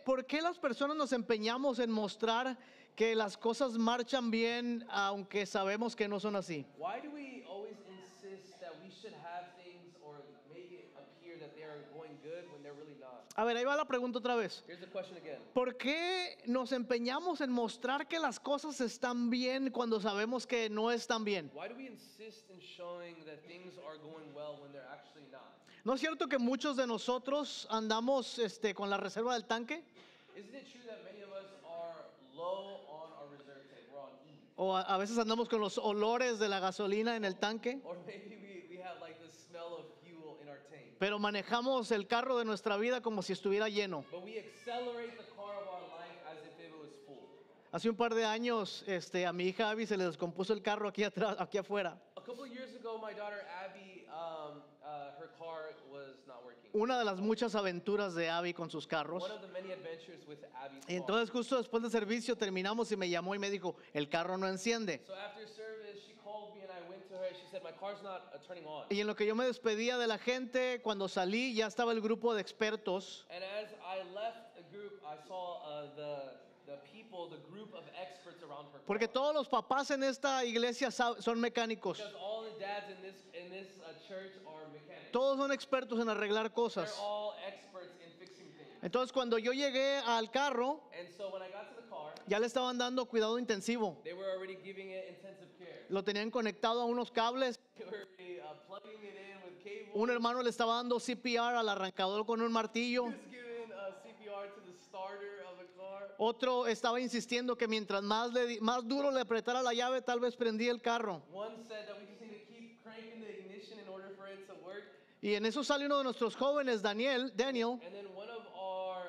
¿Por qué las personas nos empeñamos en mostrar que las cosas marchan bien aunque sabemos que no son así? Why do we always insist that we should have things or make it appear that they are going good when they're really not? A ver, ahí va la pregunta otra vez. Here's the question again. ¿Por qué nos empeñamos en mostrar que las cosas están bien cuando sabemos que no están bien? Why do we insist in showing that things are going well when they're actually not? ¿No es cierto que muchos de nosotros andamos con la reserva del tanque? Isn't it true that many of us are low on our reserve tank? We're on E. O a veces andamos con los olores de la gasolina en el tanque, Or maybe we have like the smell of fuel in our tank. pero manejamos el carro de nuestra vida como si estuviera lleno. But we accelerate the car of our life as if it was full. Hace un par de años a mi hija Abby se le descompuso el carro aquí atrás, aquí afuera. A couple of years ago, my daughter Abby, her car was not working. Una de las muchas aventuras de Abby con sus carros. One of the many adventures with Abby's Y car. entonces justo después del servicio terminamos y me llamó y me dijo, el carro no enciende. So after service, she called me and I went to her. She said, my car's not turning on. Y en lo que yo me despedía de la gente, cuando salí ya estaba el grupo de expertos. And as I left the group, I saw the people, the group of experts around her car. Porque todos los papás en esta iglesia son mecánicos. Because all the dads in this church are mechanics. Todos son expertos en arreglar They're cosas. all experts in fixing things. Entonces cuando yo llegué al carro, And so when I got to the car, ya le estaban dando cuidado intensivo. they were already giving it intensive care. Lo tenían conectado a unos cables. They were already plugging it in with cables. Un hermano le estaba dando CPR al arrancador con un martillo. Just giving CPR to the starter of the car. Otro estaba insistiendo que mientras más duro le apretara la llave, tal vez prendía el carro. One said that we just need to keep cranking the ignition in order for it to work. Y en eso sale uno de nuestros jóvenes, Daniel, And then one of our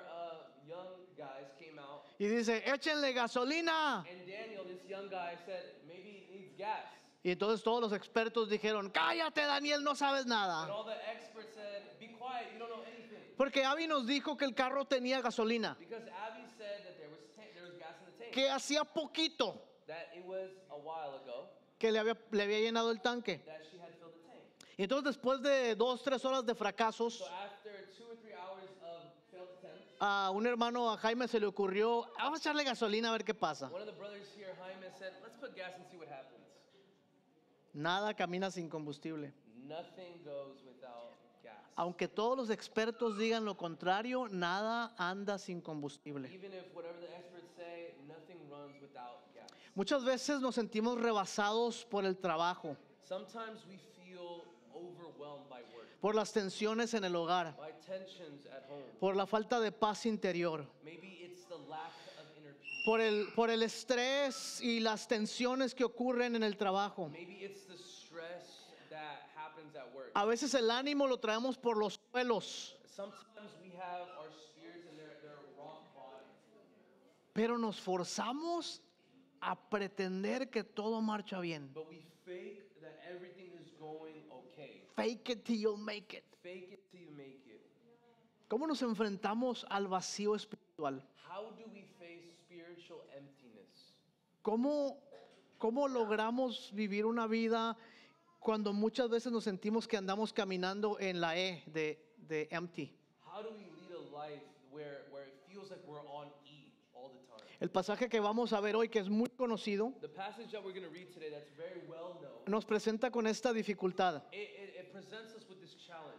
young guys came out. y dice, échenle gasolina. And Daniel, this young guy, said maybe it needs gas. Y entonces todos los expertos dijeron, cállate Daniel, no sabes And nada. all the experts said, be quiet, you don't know anything. Porque Abby nos dijo que el carro tenía gasolina, Because Abby said that there was gas in the tank. que hacía poquito That it was a while ago que le había llenado el tanque. that she had filled the tank. Y entonces después de 2-3 horas de fracasos, So after 2 or 3 hours of failed attempts, a un hermano, a Jaime, se le ocurrió, vamos a echarle gasolina a ver qué pasa. one of the brothers here, Jaime, said, let's put gas and see what happens. Nada camina sin combustible. Nothing goes without gas. Aunque todos los expertos digan lo contrario, nada anda sin combustible. Even if whatever the experts say, nothing runs without gas. Muchas veces nos sentimos rebasados por el trabajo, Sometimes we feel overwhelmed by work, por las tensiones en el hogar, by tensions at home. por la falta de paz interior, Maybe it's the lack of inner peace. por el estrés y las tensiones que ocurren en el trabajo. Maybe it's the stress that happens at work. A veces el ánimo lo traemos por los suelos, Sometimes we have our spirits and they're rock bottom. pero nos forzamos a pretender que todo marcha bien. But we fake that everything is going okay. Fake it till you make it. Fake it till you make it. ¿Cómo nos enfrentamos al vacío espiritual? How do we face spiritual emptiness? ¿Cómo logramos vivir una vida cuando muchas veces nos sentimos que andamos caminando en la E de empty? How do we lead a life where it feels like we're on E all the time? El pasaje que vamos a ver hoy, que es muy conocido, The passage that we're going to read today that's very well known, nos presenta con esta dificultad. it presents us with this challenge.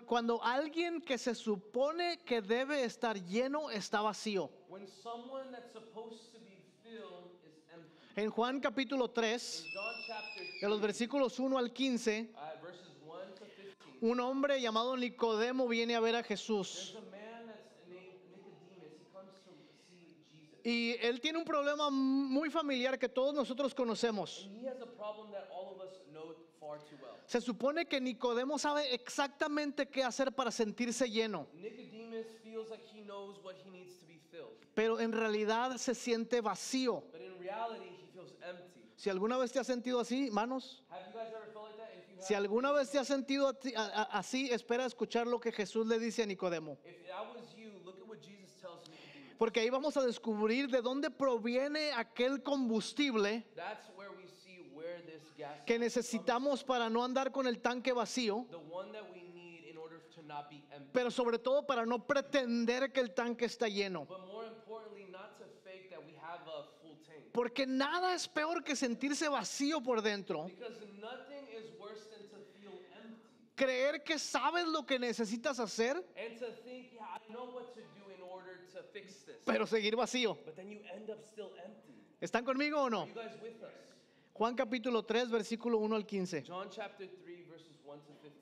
Cuando alguien que se supone que debe estar lleno está vacío. When someone that's supposed to be filled is empty. En Juan capítulo 3, In John chapter de los versículos 1 al 15, verses 1 to 15, un hombre llamado Nicodemo viene a ver a Jesús. there's a man that's named Nicodemus. He comes to see Jesus. Y él tiene un problema muy familiar que todos nosotros conocemos. And he has a problem that all of us know far too well. Se supone que Nicodemo sabe exactamente qué hacer para sentirse lleno, Nicodemus feels like he knows what he needs to be filled, pero en realidad se siente vacío. but in reality he feels empty. Si alguna vez te has sentido así, hermanos, Have you guys ever felt like that? If you si have, alguna vez te has sentido así, espera escuchar lo que Jesús le dice a Nicodemo. if that was you, look at what Jesus tells Nicodemus. Porque ahí vamos a descubrir de dónde proviene aquel combustible That's where we see where this gas que comes from. necesitamos para no andar con el tanque vacío, The one that we need in order to not be empty. pero sobre todo para no pretender que el tanque está lleno. But more importantly, not to fake that we have a full tank. Porque nada es peor que sentirse vacío por dentro, Because nothing is worse than to feel empty. creer que sabes lo que necesitas hacer, And to think, yeah, I know what to do in order to fix this. pero seguir vacío. But then you end up still empty. ¿Están conmigo o no? Are you guys with us? Juan capítulo 3, versículo 1 al 15. John chapter 3, verses 1 to 15.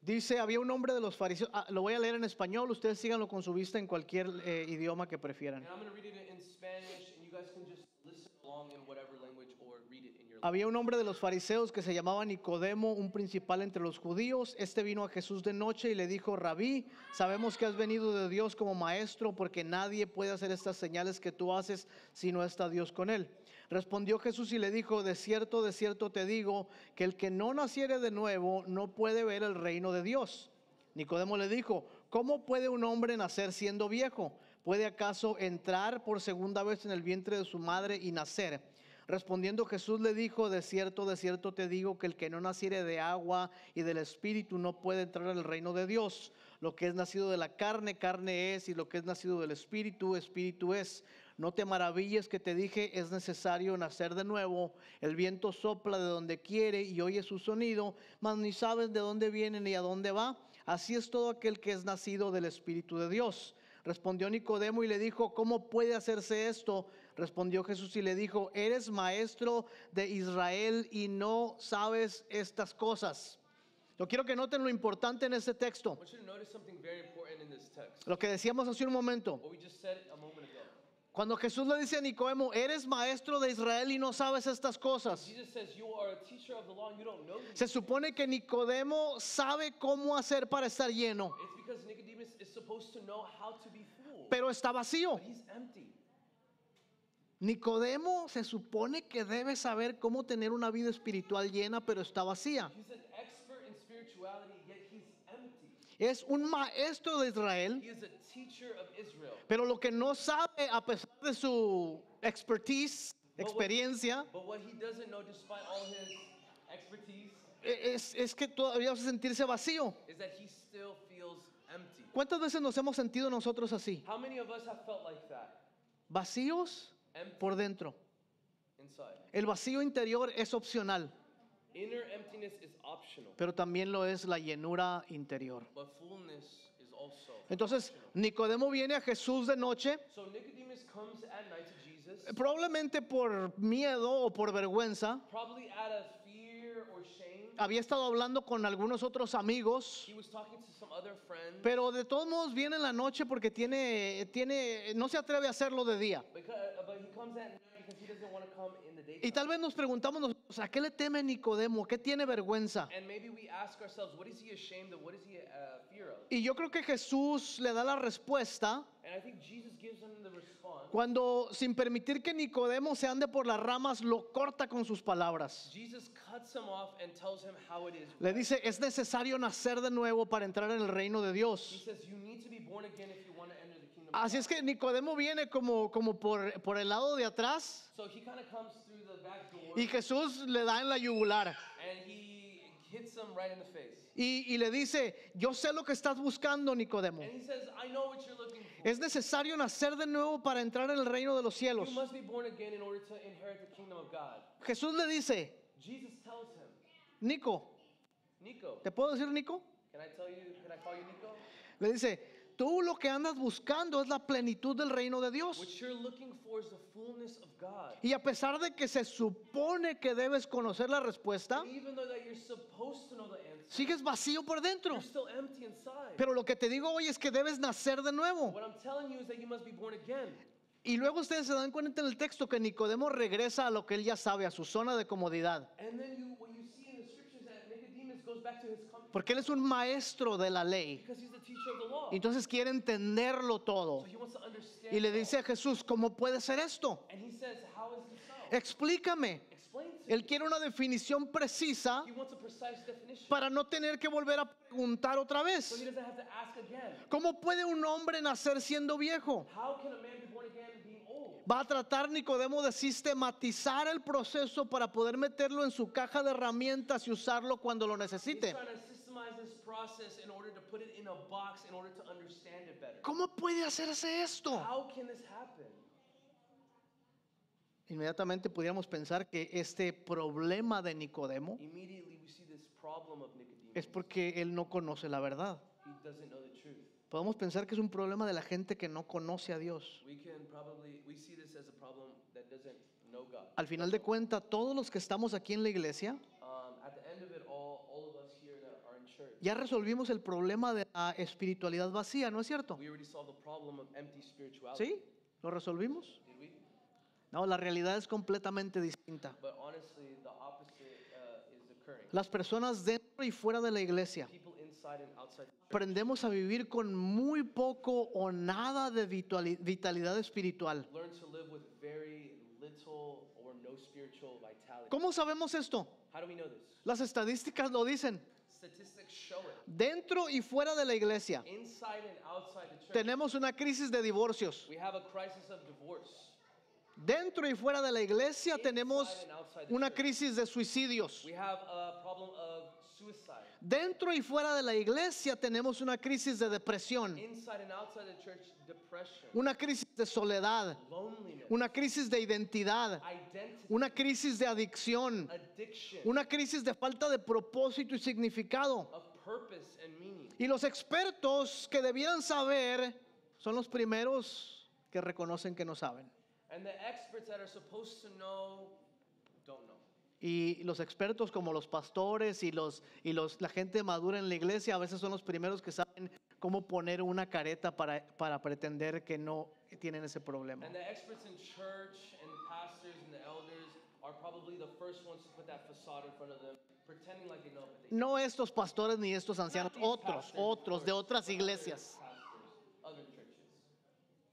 Dice, había un hombre de los fariseos, lo voy a leer en español, ustedes síganlo con su vista en cualquier idioma que prefieran. And I'm going to read it in Spanish, and you guys can just listen along in whatever language or read it in your language. Había un hombre de los fariseos que se llamaba Nicodemo, un principal entre los judíos. Este vino a Jesús de noche y le dijo, Rabí, sabemos que has venido de Dios como maestro, porque nadie puede hacer estas señales que tú haces si no está Dios con él. Respondió Jesús y le dijo, de cierto te digo, que el que no naciere de nuevo no puede ver el reino de Dios. Nicodemo le dijo, ¿cómo puede un hombre nacer siendo viejo? ¿Puede acaso entrar por segunda vez en el vientre de su madre y nacer? Respondiendo Jesús le dijo, de cierto te digo, que el que no naciere de agua y del Espíritu no puede entrar al reino de Dios. Lo que es nacido de la carne, carne es, y lo que es nacido del Espíritu, Espíritu es. No te maravilles que te dije, es necesario nacer de nuevo. El viento sopla de donde quiere y oye su sonido, mas ni sabes de dónde viene ni a dónde va. Así es todo aquel que es nacido del Espíritu de Dios. Respondió Nicodemo y le dijo, ¿cómo puede hacerse esto? Respondió Jesús y le dijo, eres maestro de Israel y no sabes estas cosas. Yo quiero que noten lo importante en este texto. I want you to notice something very important in this text. Lo que decíamos hace un momento. What we just said a moment ago. Cuando Jesús le dice a Nicodemo, eres maestro de Israel y no sabes estas cosas. Jesus says, you are a teacher of the law and you don't know these Se things. supone que Nicodemo sabe cómo hacer para estar lleno, It's because Nicodemus is supposed to know how to be full. pero está vacío. But he's empty. Nicodemo se supone que debe saber cómo tener una vida espiritual llena, pero está vacía. He's an expert in spirituality, yet he's empty. Es un maestro de Israel, He is a teacher of Israel. pero lo que no sabe, a pesar de su expertise, experiencia, But what he doesn't know, despite all his expertise, es que todavía va a sentirse vacío. is that he still feels empty. ¿Cuántas veces nos hemos sentido nosotros así? How many of us have felt like that? Vacíos Empty por dentro. inside. El vacío interior es opcional, Inner emptiness is optional, pero también lo es la llenura interior. but fullness is also. Entonces, Nicodemo viene a Jesús de noche, So Nicodemus comes at night to Jesus, probablemente por miedo o por vergüenza. probably out of fear or shame. Había estado hablando con algunos otros amigos, He was talking to some other friends, pero de todos modos viene en la noche porque no se atreve a hacerlo de día. but he comes at night because he doesn't want to come in the Y daytime. tal vez nos preguntamos nosotros, ¿a qué le teme Nicodemo? ¿Qué tiene vergüenza? And maybe we ask ourselves, what is he ashamed of? What is he fear of? Y yo creo que Jesús le da la respuesta And I think Jesus gives him the response. cuando, sin permitir que Nicodemo se ande por las ramas, lo corta con sus palabras. Jesus cuts him off and tells him how it is. Le dice, es necesario nacer de nuevo para entrar en el reino de He Dios. says you need to be born again if you want to enter the kingdom. Así es que Nicodemo viene como por el lado de atrás So he kind of comes through the back door y Jesús le da en la yugular. and he hits him right in the face. Y le dice, yo sé lo que estás buscando, Nicodemo. And he says, I know what you're looking for. Es necesario nacer de nuevo para entrar en el reino de los cielos. You must be born again in order to inherit the kingdom of God. Jesús le dice, Jesus tells him, Nico, Nico, ¿te puedo decir Nico? can I call you Nico? Le dice, tú lo que andas buscando es la plenitud del reino de Dios. What you're looking for is the fullness of God. Y a pesar de que se supone que debes conocer la respuesta, And even though that you're supposed to know the answer, sigues vacío por dentro. you're still empty inside. Pero lo que te digo hoy es que debes nacer de nuevo. What I'm telling you is that you must be born again. Y luego ustedes se dan cuenta en el texto que Nicodemo regresa a lo que él ya sabe, a su zona de comodidad. And then what you see in the scriptures that Nicodemus goes back to his comfort Porque él es un maestro de la ley. because he's the teacher of the law. Y entonces quiere entenderlo todo. So he wants to understand. Y le it all. dice a Jesús, ¿cómo puede ser esto? And he says, how is this so? Explícame. Explain to Él me. quiere una definición precisa He wants a precise definition. para no tener que volver a preguntar otra So vez. he doesn't have to ask again. ¿Cómo puede un hombre nacer siendo viejo? How can a man be born again being old? Va a tratar Nicodemo de sistematizar el proceso para poder meterlo en su caja de herramientas y usarlo cuando lo He's necesite. trying to systemize this process in order to put it in a box in order to understand it better. ¿Cómo puede hacerse esto? How can this happen? Inmediatamente pudiéramos pensar que este problema de Nicodemo Immediately we see this problem of Nicodemus. es porque él no conoce la verdad. He doesn't know the truth. Podemos pensar que es un problema de la gente que no conoce a Dios. We see this as a problem that doesn't know God. Al final de cuentas, todos los que estamos aquí en la iglesia, At the end of it, all of us here that are in church, ya resolvimos el problema de la espiritualidad vacía, ¿no es cierto? we already solved the problem of empty spirituality. ¿Sí? ¿Lo resolvimos? Did we? No, la realidad es completamente distinta. But honestly, the opposite is occurring. Las personas dentro y fuera de la iglesia People inside and outside the church aprendemos a vivir con muy poco o nada de vitalidad espiritual. learn to live with very little or no spiritual vitality. ¿Cómo sabemos esto? How do we know this? Las estadísticas lo dicen. Statistics show it. Dentro y fuera de la iglesia Inside and outside the church, tenemos una crisis de divorcios. we have a crisis of divorce. Dentro y fuera de la iglesia tenemos una crisis de suicidios. We have a problem of suicide. Dentro y fuera de la iglesia tenemos una crisis de depresión, Inside and outside the church, depression, una crisis de soledad, loneliness, una crisis de identidad, identity, una crisis de adicción, addiction, una crisis de falta de propósito y significado. of purpose and meaning. Y los expertos que debieran saber son los primeros que reconocen que no saben. And the experts that are supposed to know don't know. Y los expertos como los pastores y la gente madura en la iglesia a veces son los primeros que saben cómo poner una careta para pretender que no tienen ese problema. And the experts in church and the pastors and the elders are probably the first ones to put that facade in front of them, pretending like they know, but they No estos pastores ni estos ancianos, Not these otros pastors, de otras other iglesias. pastors, other churches.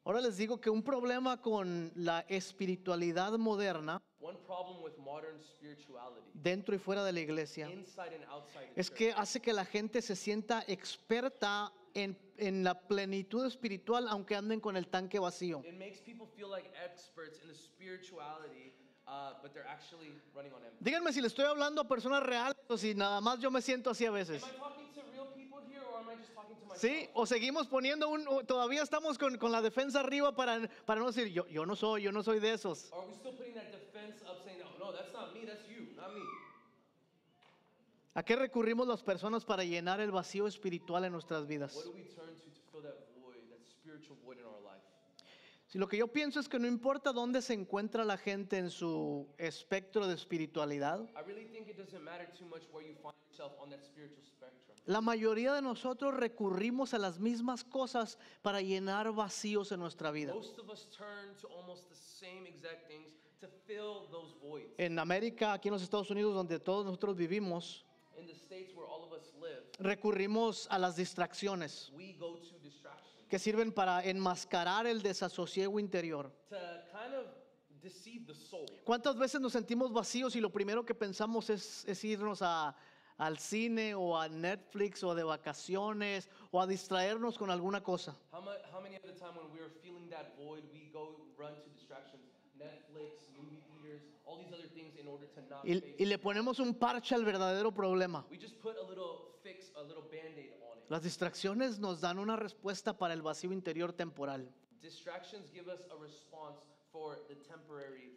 Ahora les digo que un problema con la espiritualidad moderna, One problem with modern spirituality, dentro y fuera de la iglesia, inside and outside the es church, que hace que la gente se sienta experta en la plenitud espiritual aunque anden con el tanque vacío. it makes people feel like experts in the spirituality, but they're actually running on empty. Díganme si le estoy hablando a personas reales o si nada más yo me siento así a veces. Am I talking to real people here, or am I just talking to myself? Sí, o seguimos poniendo todavía estamos con la defensa arriba para no decir yo no soy de esos. Or are we still putting that defense up, saying, no, that's not me, that's you, not me? ¿A qué recurrimos las personas para llenar el vacío espiritual en nuestras vidas? What do we turn to fill that void, that spiritual void in our life? Si lo que yo pienso es que no importa dónde se encuentra la gente en su espectro de espiritualidad, I really think it doesn't matter too much where you find yourself on that spiritual spectrum. la mayoría de nosotros recurrimos a las mismas cosas para llenar vacíos en nuestra vida. Most of us turn to almost the same exact things to fill those voids. En América, aquí en los Estados Unidos, donde todos nosotros vivimos, In the states where all of us live, recurrimos a las distracciones we go to distractions que sirven para enmascarar el desasosiego interior. to kind of deceive the soul. ¿Cuántas veces nos sentimos vacíos y lo primero que pensamos es irnos al cine o a Netflix o de vacaciones o a distraernos con alguna cosa? How many of the time when we're feeling that void, we go run to distractions, Netflix, movie theaters, all these other things in order to not Y face. le ponemos un parche al verdadero problema. We just put a little fix, a little band-aid on it. Las distracciones nos dan una respuesta para el vacío interior temporal. Distractions give us a response for the temporary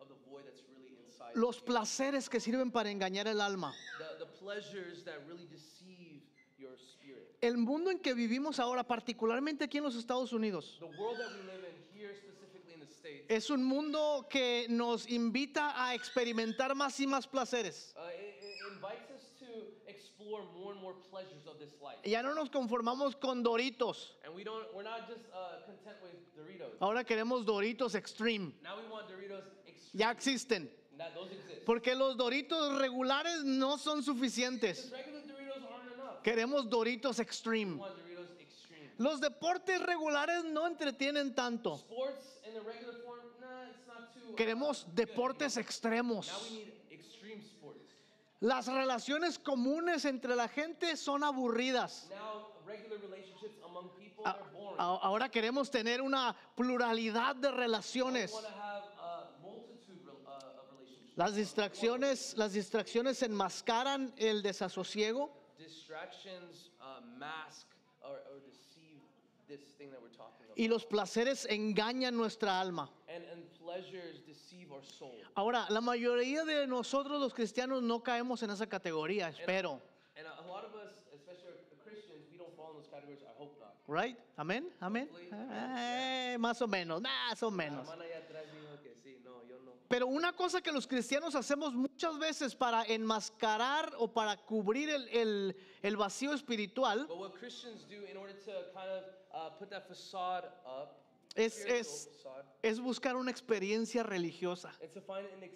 of the void that's really inside. Los you. placeres que sirven para engañar el alma. The pleasures that really deceive your spirit. El mundo en que vivimos ahora, particularmente aquí en los Estados Unidos, The world that we live in here, specifically in the States, es un mundo que nos invita a experimentar más y más placeres. it invites us to explore more and more pleasures of this life. Ya no nos conformamos con Doritos. And we're not just content with Doritos. Ahora queremos Doritos Extreme. Now we want Doritos extreme. Ya existen. Those exist. Porque los Doritos regulares no son suficientes. Because regular Doritos aren't enough. Queremos Doritos We Extreme. want Doritos extreme. Los deportes regulares no entretienen tanto. Sports in the regular form, it's not too. Queremos good deportes anymore. extremos. Now we need extreme sports. Las relaciones comunes entre la gente son aburridas. Now regular relationships among people A- are boring. Ahora queremos tener una pluralidad de We relaciones. want to have a multitude of relationships. Las distracciones enmascaran el desasosiego distractions mask or deceive this thing that we're talking about. Y los placeres engañan nuestra alma. And pleasures deceive our soul. Ahora, la mayoría de nosotros los cristianos no caemos en esa categoría, espero. And a lot of us, especially Christians, we don't fall in those categories. I hope not. Right? Amén, amén. Más o menos, más o La menos. hermana allá atrás dijo que sí, no, yo no. Pero una cosa que los cristianos hacemos muchas veces para enmascarar o para cubrir el vacío espiritual But what Christians do in order to kind of put that facade up, es, spiritual es, facade, es buscar una experiencia religiosa. and to find an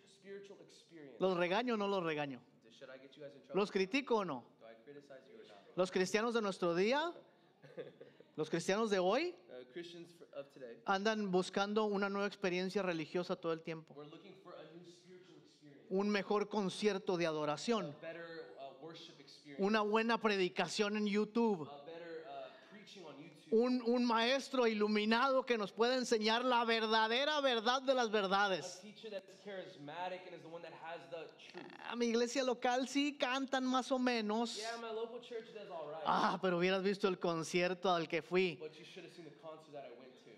spiritual experience. ¿Los regaño o no los regaño? Should I get you guys in trouble? ¿Los critico o no? Do I criticize you or not? ¿Los cristianos de nuestro día? ¿Los cristianos de hoy? Christians of today, Andan buscando una nueva experiencia religiosa todo el tiempo. we're looking for a new spiritual experience, Un mejor concierto de adoración. better worship experience, Una buena predicación en YouTube. a better preaching on YouTube, Un maestro iluminado que nos pueda enseñar la verdadera verdad de las a verdades. teacher that's charismatic and is the one that has the truth. A mi iglesia local sí cantan más o menos. Yeah, my local church does all right, Ah, pero hubieras visto el concierto al que fui. but you should have seen the concert that I went to.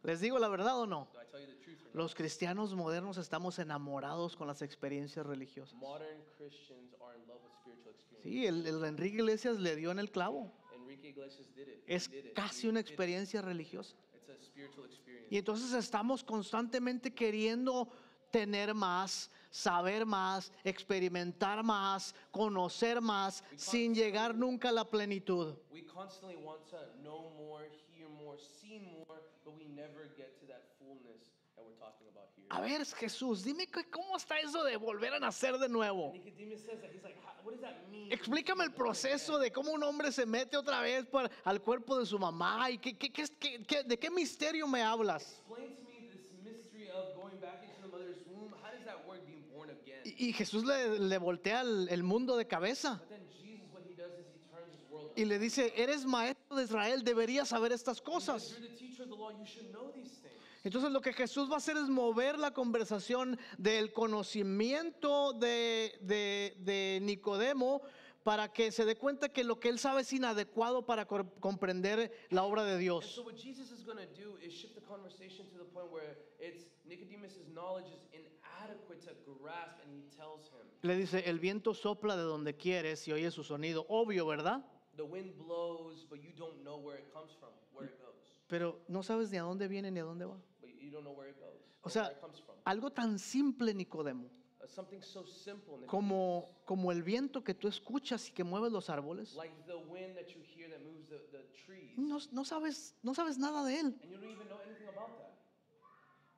¿Les digo la verdad o no? Do I tell you the truth or not? Los cristianos modernos estamos enamorados con las experiencias religiosas. Modern Christians are in love with spiritual experience. Sí, el Enrique Iglesias le dio en el clavo. Enrique Iglesias did it. Es He did it. casi He una did it. experiencia religiosa. It's a spiritual experience. Y entonces estamos constantemente queriendo tener más, saber más, experimentar más, conocer más, sin llegar nunca a la plenitud. We constantly want to know more, hear more, see more, but we never get to that fullness that we're talking about here. A ver, Jesús, dime cómo está eso de volver a nacer de nuevo. Nicodemus says that. He's like, what does that mean? Explícame el proceso de cómo un hombre se mete otra vez al cuerpo de su mamá y de qué misterio me hablas. Explain to me this mystery of going back into the mother's womb. How does that work, being born again? Y Jesús le voltea el mundo de cabeza But then Jesus, what he does is he turns his world. y le dice, eres maestro de Israel, deberías saber estas Because cosas. you're the teacher of the law, you should know these things. Entonces lo que Jesús va a hacer es mover la conversación del conocimiento de Nicodemo para que se dé cuenta que lo que él sabe es inadecuado para comprender la obra de And Dios. so what Jesus is going to do is shift the conversation to the point where it's Nicodemus' knowledge is inadequate to grasp, and he tells him, Le dice, el viento sopla de donde quieres y oye su sonido. Obvio, ¿verdad? the wind blows, but you don't know where it comes from, where it goes. Pero no sabes ni a dónde viene ni a dónde va. But you don't know where it goes, O or sea, where it comes from. algo tan simple, Nicodemo, Something so simple, Nicodemus, como el viento que tú escuchas y que mueve los árboles. like the wind that you hear that moves the trees, No sabes nada de él. and you don't even know anything about that.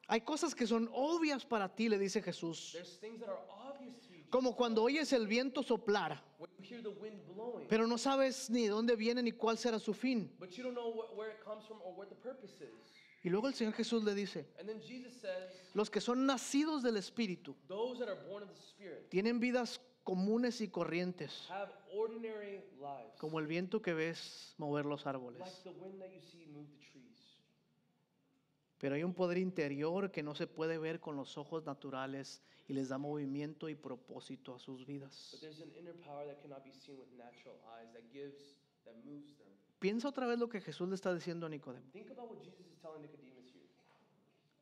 Hay cosas que son obvias para ti, le dice Jesús. There's things that are obvious to you. Como cuando oyes el viento soplar, When you hear the wind blowing, pero no sabes ni de dónde viene ni cuál será su fin. but you don't know where it comes from or what the purpose is. Y luego el Señor Jesús le dice, And then Jesus says, los que son nacidos del Espíritu those that are born of the Spirit tienen vidas comunes y corrientes, have ordinary lives, como el viento que ves mover los árboles. like the wind that you see move the trees. Pero hay un poder interior que no se puede ver con los ojos naturales y les da movimiento y propósito a sus But vidas. there's an inner power that cannot be seen with natural eyes that moves them. Piensa otra vez lo que Jesús le está diciendo a Nicodemo. Think about what Jesus is telling Nicodemus here.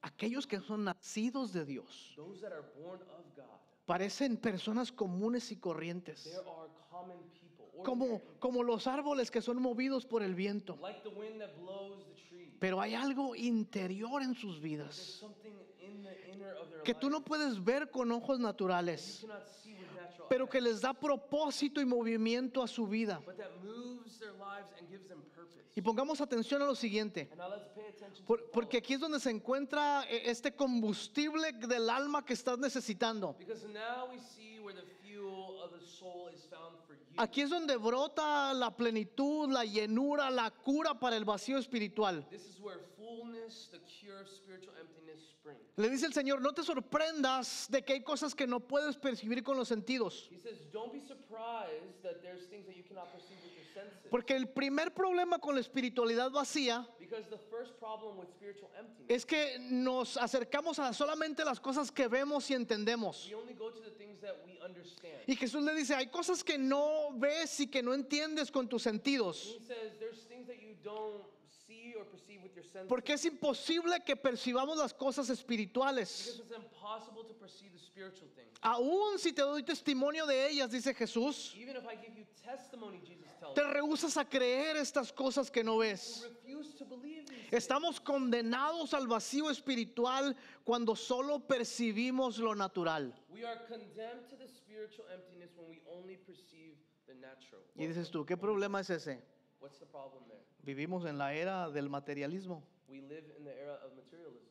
Aquellos que son nacidos de Dios Those that are born of God, parecen personas comunes y corrientes, there are common people, como, ordinary people, como los árboles que son movidos por el viento. like the wind that blows the trees. Pero hay algo interior en sus There's vidas something in the inner of their que tú life no puedes ver con ojos you naturales, cannot see with natural pero eyes, que les da propósito y movimiento a su vida. but that moves their lives and gives them purpose. Y pongamos atención a lo siguiente, And now let's pay attention to porque aquí es donde se encuentra este combustible del alma que estás necesitando. because now we see where the fuel of the soul is found for you. Aquí es donde brota la plenitud, la llenura, la cura para el vacío espiritual. This is where fullness, the cure of spiritual emptiness spring. Le dice el Señor, no te sorprendas de que hay cosas que no puedes percibir con los sentidos. He says, don't be surprised that there's things that you cannot perceive with your senses. Porque el primer problema con la espiritualidad vacía Because Because the first problem with spiritual emptiness, es que nos acercamos a solamente las cosas que vemos y entendemos. we only go to the things that we understand. Y Jesús le dice, hay cosas que no ves y que no entiendes con tus sentidos. He says there's things that you don't see or perceive with your senses. Porque es imposible que percibamos las cosas Because espirituales. it's impossible to perceive the spiritual things. Aún si te doy testimonio de ellas, dice Jesús, Even if I give you testimony, Jesus tells te you, rehusas a creer estas cosas que no ves. you refuse to believe these things. Estamos condenados al vacío espiritual cuando solo percibimos lo natural. We are condemned to the spiritual emptiness when we only perceive the natural. Y dices tú, ¿qué problema es ese? What's the problem there? Vivimos en la era del materialismo. We live in the era of materialism.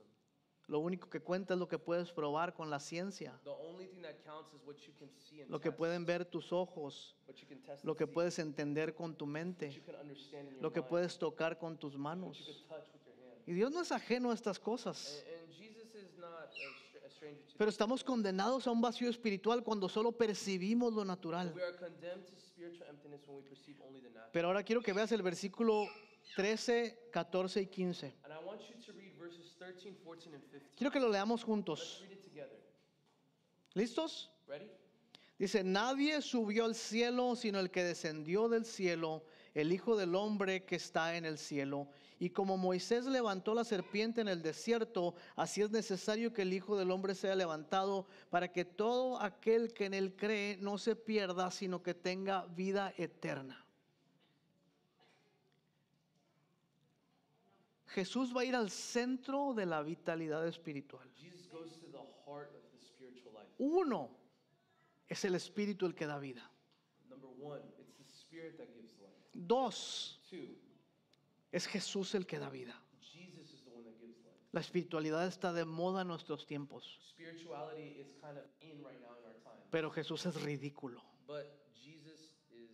Lo único que cuenta es lo que puedes probar con la ciencia, The only thing that counts is what you can see and lo que test, pueden ver tus ojos, what you can test lo and que see, puedes entender con tu what mente, you can understand in your lo que mind, puedes tocar con tus what you manos. can touch with your hand. Y Dios no es ajeno a estas cosas. And Jesus is not a stranger to Pero this. estamos condenados a un vacío espiritual cuando solo percibimos lo natural. We are condemned to spiritual emptiness when we perceive only the natural. Pero ahora quiero que veas el versículo 13, 14 y 15. And I want you to read verses 13, 14, and 15. Quiero que lo leamos Let's juntos. read it together. ¿Listos? Ready? Dice, nadie subió al cielo sino el que descendió del cielo, el Hijo del Hombre que está en el cielo. Y como Moisés levantó la serpiente en el desierto, así es necesario que el Hijo del Hombre sea levantado para que todo aquel que en él cree no se pierda, sino que tenga vida eterna. Jesús va a ir al centro de la vitalidad espiritual. Jesus goes to the heart of the spiritual life. Uno, es el Espíritu el que da vida. Number one, it's the spirit that gives life. Dos, Two, es Jesús el que da vida. Jesus is the one that gives life. La espiritualidad está de moda en nuestros tiempos, Spirituality is kind of in right now in our time. pero Jesús es ridículo. But Jesus is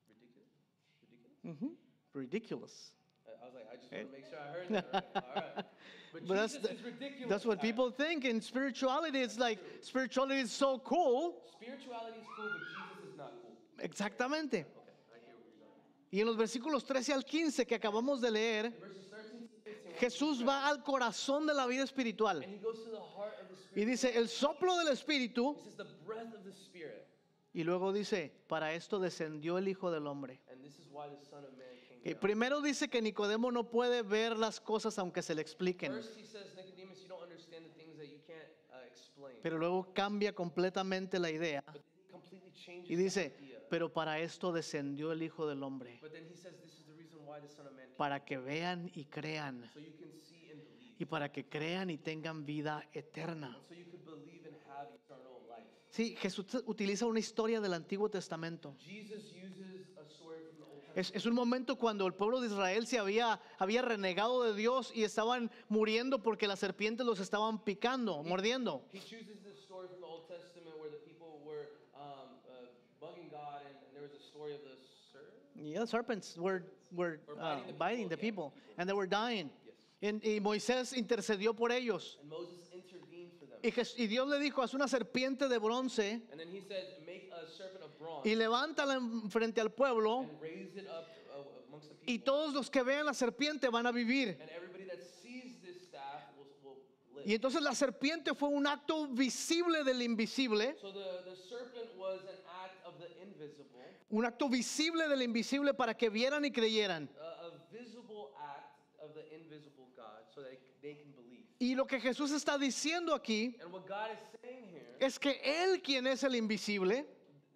ridiculous. Ridiculous? Ridiculous. I was like, I just want to make sure I heard that right. All right. But But Jesus is ridiculous. that's what people think. In spirituality, it's like spirituality is so cool. Spirituality is cool, but Jesus is not cool. Exactamente. Okay, I hear what you're saying. Y en los versículos 13 al 15 que acabamos de leer, In verses 13 to 15, Jesús va al corazón de la vida espiritual and he goes to the heart of the y spirit. dice, el soplo del Espíritu, He says the breath of the spirit. y luego dice, para esto descendió el Hijo del Hombre. And this is why the Son of Man came Y down. primero dice que Nicodemo no puede ver las cosas aunque se le expliquen. First he says, Nicodemus, you don't understand the things that you can't explain. Pero luego cambia completamente la idea But he completely changes y dice, the idea. pero para esto descendió el Hijo del Hombre, But then he says, this is the reason why the Son of Man came. para que vean y crean, So you can see and believe. y para que crean y tengan vida eterna. So you could believe and have eternal life. Sí, Jesús utiliza una historia del Antiguo Testamento. Jesus uses a story from the Old Testament. Es un momento cuando el pueblo de Israel se había renegado de Dios y estaban muriendo porque las serpientes los estaban picando, mordiendo. He chooses this story from the Old Testament where the people were bugging God, and there was a story of the serpent. Yeah, serpents were biting the people, and they were dying. Yes. Y Moisés intercedió por ellos. And Moses intervened for them. Y Dios le dijo, haz una serpiente de bronce And then he said, make a serpent of bronze y levántala frente al pueblo, and raise it up amongst the y people. todos los que vean la serpiente van a vivir. And everybody that sees this staff will live. Y entonces la serpiente fue un acto visible del invisible, So the serpent was an act of the invisible, un acto visible del invisible para que vieran y creyeran. a visible act of the invisible God, so that they can believe. Y lo que Jesús está diciendo aquí And what God is saying here, es que Él, quien es el invisible,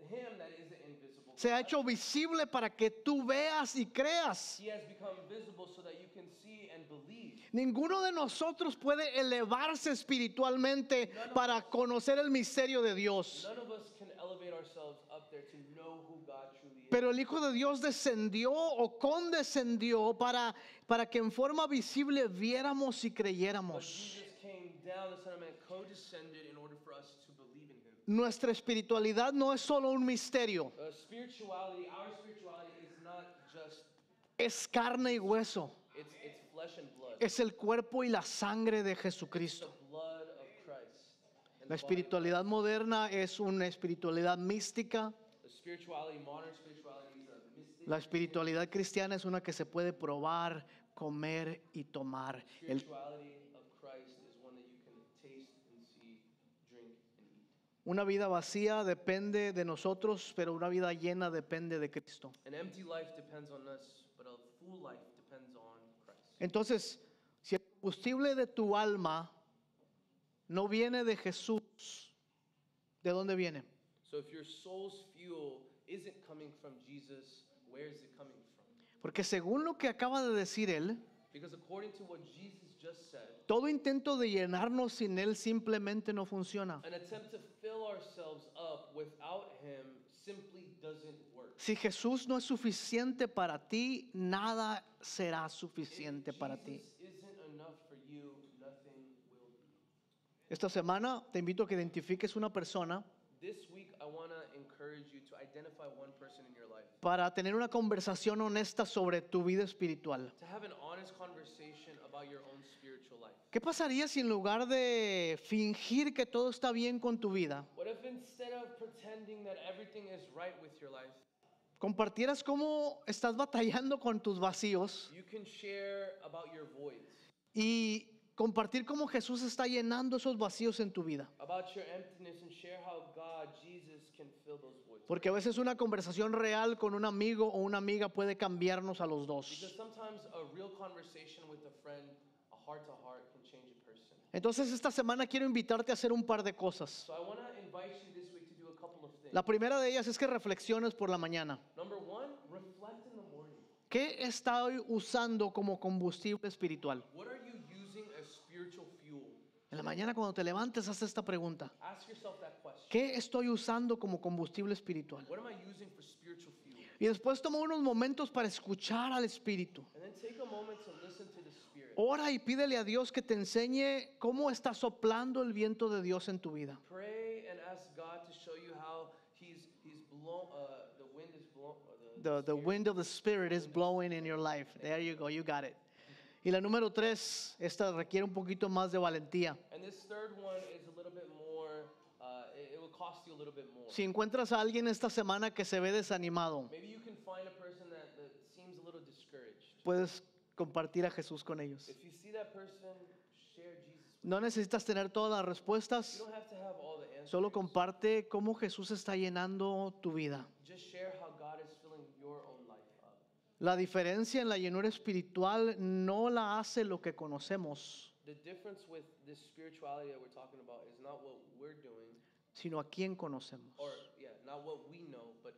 him that is the invisible se ha God, hecho visible para que tú veas y creas. he has become visible so that you can see and believe. Ninguno de nosotros puede elevarse espiritualmente para conocer el misterio de Dios. None of us can elevate ourselves up there to know who God truly is. Pero el Hijo de Dios descendió o condescendió para que en forma visible viéramos y But creyéramos. Jesus came down, the Son of Man co-descended in order for us to believe in him. Nuestra espiritualidad no es solo un misterio, Spirituality, our spirituality is not just, es carne y hueso. it's flesh and blood. Es el cuerpo y la sangre de The Jesucristo. blood of Christ. And La the body of espiritualidad moderna es una espiritualidad mística, The spirituality, modern spirituality is a mystic La espiritualidad cristiana es una que se puede probar, comer y tomar. Spirituality of Christ is one that you can taste and see, drink and eat. Una vida vacía depende de nosotros, pero una vida llena depende de Cristo. An empty life depends on us, but a full life depends on Christ. Entonces, si el combustible de tu alma no viene de Jesús, ¿de dónde viene? So if your soul's fuel isn't coming from Jesus, where is it coming from? Porque según lo que acaba de decir él, Because according to what Jesus just said, todo intento de llenarnos sin él simplemente no funciona. an attempt to fill ourselves up without him simply doesn't work. Si Jesús no es suficiente para ti, nada será suficiente para ti. Jesus isn't enough for you, nothing will be. Esta semana te invito a que identifiques una persona This week, I want to encourage you to identify one person in your life, para tener una conversación honesta sobre tu vida espiritual. to have an honest conversation about your own spiritual life. ¿Qué pasaría si en lugar de fingir que todo está bien con tu vida, What if instead of pretending that everything is right with your life, compartieras cómo estás batallando con tus vacíos you can share about your voids, y compartir cómo Jesús está llenando esos vacíos en tu vida? about your emptiness, and share how God, Jesus, can fill those voids. Porque a veces una conversación real con un amigo o una amiga puede cambiarnos a los Because dos. sometimes a real conversation with a friend, a heart-to-heart, can change a person. Entonces esta semana quiero invitarte a hacer un par de cosas. So I want to invite you this week to do a couple of things. La primera de ellas es que reflexiones por la mañana. Number one, reflect in the morning. ¿Qué estoy usando como combustible espiritual? What are you using as spiritual fuel? En la mañana cuando te levantes, haz esta pregunta. Ask yourself that question. ¿Qué estoy usando como combustible espiritual? What am I using for spiritual fuel? Y después toma unos momentos para escuchar al Espíritu. And then take a moment to listen to the Spirit. Ora y pídele a Dios que te enseñe cómo está soplando el viento de Dios en tu vida. Pray and ask God to show you how He's blown. The wind is blown. The wind of the Spirit is blowing in your life. There you go, you got it. Y la número 3, esta requiere un poquito más de valentía. And this third one is a little bit more. It will cost you a little bit more. Si encuentras a alguien esta semana que se ve desanimado, Maybe you can find a person that seems a little discouraged. puedes compartir a Jesús con ellos. If you see that person, share Jesus. No necesitas tener todas las You respuestas, don't have to have all the answers. solo comparte cómo Jesús está llenando tu vida. Just share how God is filling your own life up. La diferencia en la llenura espiritual no la hace lo que conocemos, The difference with this spirituality that we're talking about is not what we're doing, sino a quién conocemos. or yeah, not what we know, but